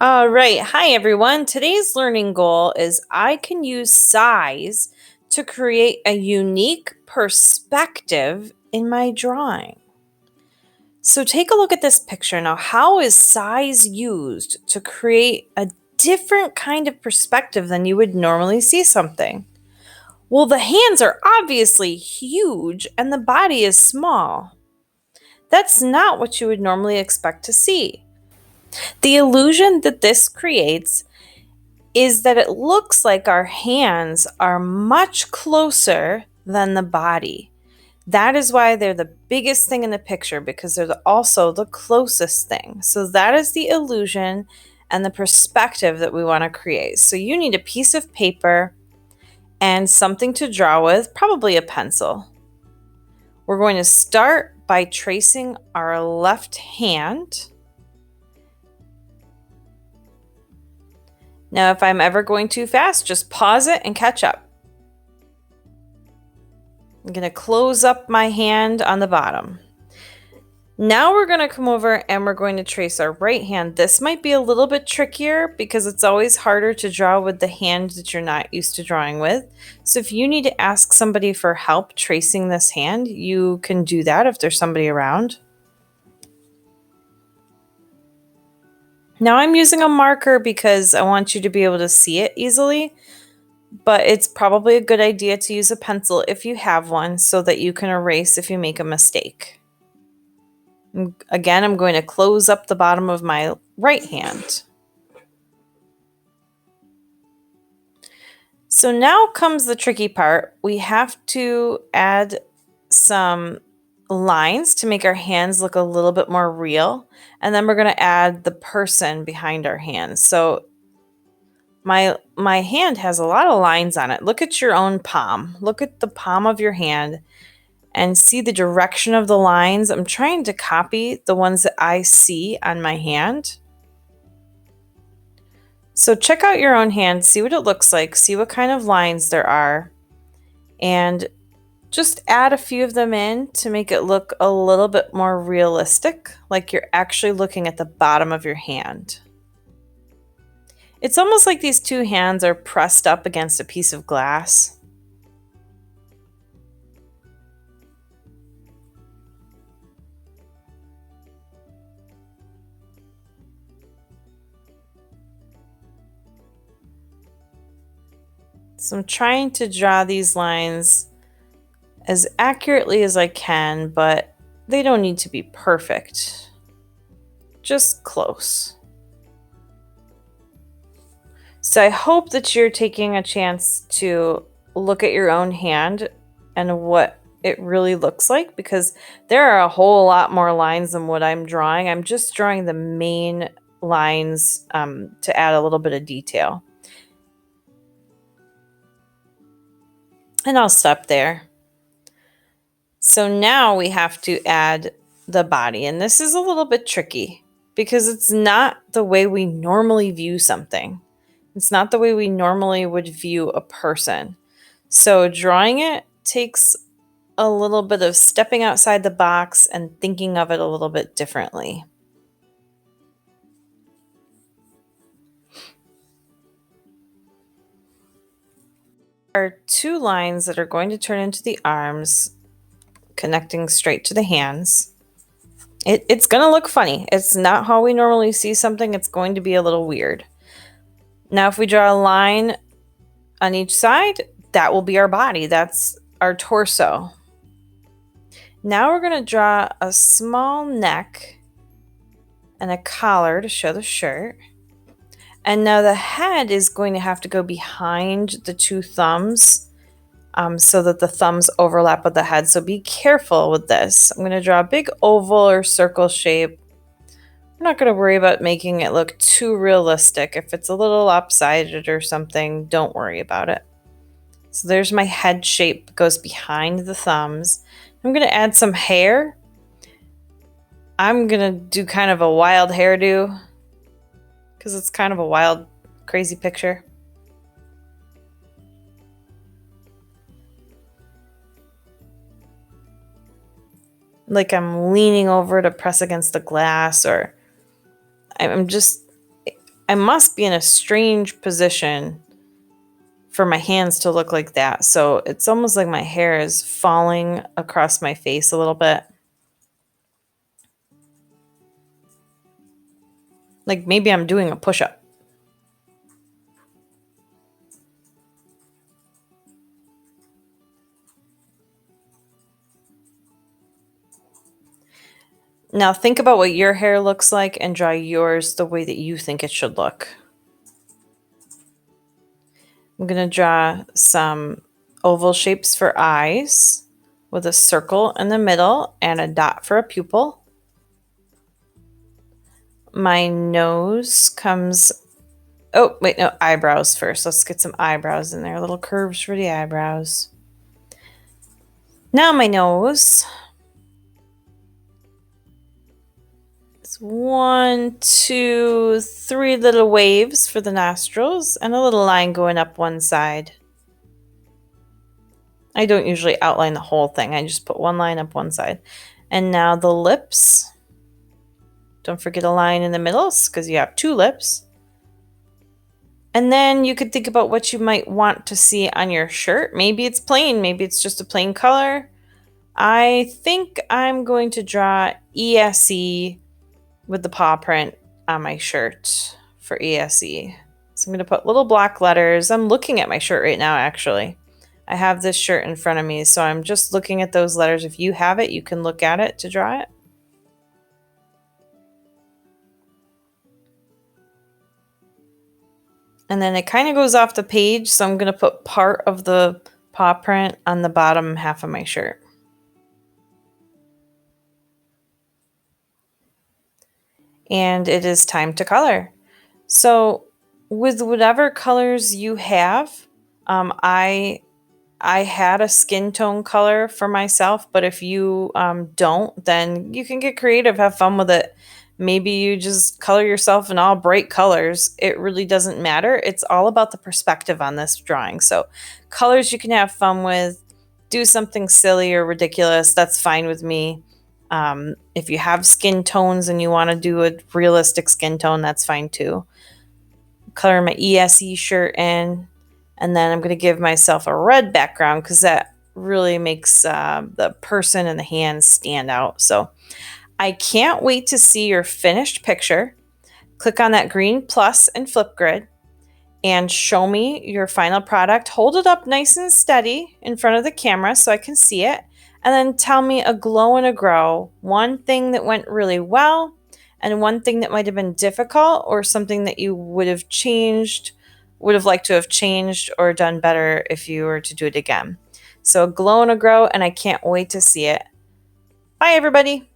All right. Hi, everyone. Today's learning goal is I can use size to create a unique perspective in my drawing. So take a look at this picture now. How is size used to create a different kind of perspective than you would normally see something? Well, the hands are obviously huge and the body is small. That's not what you would normally expect to see. The illusion that this creates is that it looks like our hands are much closer than the body. That is why they're the biggest thing in the picture because they're also the closest thing. So that is the illusion and the perspective that we want to create. So you need a piece of paper and something to draw with, probably a pencil. We're going to start by tracing our left hand. Now, if I'm ever going too fast, just pause it and catch up. I'm going to close up my hand on the bottom. Now we're going to come over and we're going to trace our right hand. This might be a little bit trickier because it's always harder to draw with the hand that you're not used to drawing with. So if you need to ask somebody for help tracing this hand, you can do that if there's somebody around. Now I'm using a marker because I want you to be able to see it easily, but it's probably a good idea to use a pencil if you have one so that you can erase if you make a mistake. Again, I'm going to close up the bottom of my right hand. So now comes the tricky part. We have to add some lines to make our hands look a little bit more real. And then we're going to add the person behind our hands. So my hand has a lot of lines on it. Look at your own palm. Look at the palm of your hand and see the direction of the lines. I'm trying to copy the ones that I see on my hand. So check out your own hand, see what it looks like, see what kind of lines there are, and just add a few of them in to make it look a little bit more realistic, like you're actually looking at the bottom of your hand. It's almost like these two hands are pressed up against a piece of glass. So I'm trying to draw these lines as accurately as I can, but they don't need to be perfect. Just close. So I hope that you're taking a chance to look at your own hand and what it really looks like, because there are a whole lot more lines than what I'm drawing. I'm just drawing the main lines to add a little bit of detail. And I'll stop there. So now we have to add the body, and this is a little bit tricky because it's not the way we normally view something. It's not the way we normally would view a person. So drawing it takes a little bit of stepping outside the box and thinking of it a little bit differently. There are two lines that are going to turn into the arms, connecting straight to the hands. It's going to look funny. It's not how we normally see something. It's going to be a little weird. Now, if we draw a line on each side, that will be our body. That's our torso. Now we're going to draw a small neck and a collar to show the shirt. And now the head is going to have to go behind the two thumbs so that the thumbs overlap with the head. So be careful with this. I'm going to draw a big oval or circle shape. I'm not going to worry about making it look too realistic. If it's a little lopsided or something, don't worry about it. So there's my head shape, goes behind the thumbs. I'm going to add some hair. I'm going to do kind of a wild hairdo because it's kind of a wild, crazy picture. Like I'm leaning over to press against the glass, or I'm just I must be in a strange position for my hands to look like that. So it's almost like my hair is falling across my face a little bit. Like maybe I'm doing a push-up. Now think about what your hair looks like and draw yours the way that you think it should look. I'm going to draw some oval shapes for eyes with a circle in the middle and a dot for a pupil. My nose comes, oh wait, no, eyebrows first. Let's get some eyebrows in there, little curves for the eyebrows. Now my nose. It's 1, 2, 3 little waves for the nostrils and a little line going up one side. I don't usually outline the whole thing. I just put one line up one side. And now the lips. Don't forget a line in the middle because you have 2 lips. And then you could think about what you might want to see on your shirt. Maybe it's plain. Maybe it's just a plain color. I think I'm going to draw ESE with the paw print on my shirt for ESE. So I'm going to put little block letters. I'm looking at my shirt right now, actually. I have this shirt in front of me, so I'm just looking at those letters. If you have it, you can look at it to draw it. And then it kind of goes off the page, so I'm going to put part of the paw print on the bottom half of my shirt. And it is time to color. So with whatever colors you have, I had a skin tone color for myself, but if you don't, then you can get creative, have fun with it. Maybe you just color yourself in all bright colors. It really doesn't matter. It's all about the perspective on this drawing. So colors you can have fun with, do something silly or ridiculous, that's fine with me. If you have skin tones and you want to do a realistic skin tone, that's fine too. Color my ESE shirt in, and then I'm going to give myself a red background because that really makes the person and the hands stand out. So I can't wait to see your finished picture. Click on that green plus in Flipgrid and show me your final product. Hold it up nice and steady in front of the camera so I can see it. And then tell me a glow and a grow. One thing that went really well and one thing that might have been difficult or something that you would have liked to have changed or done better if you were to do it again. So a glow and a grow, and I can't wait to see it. Bye, everybody.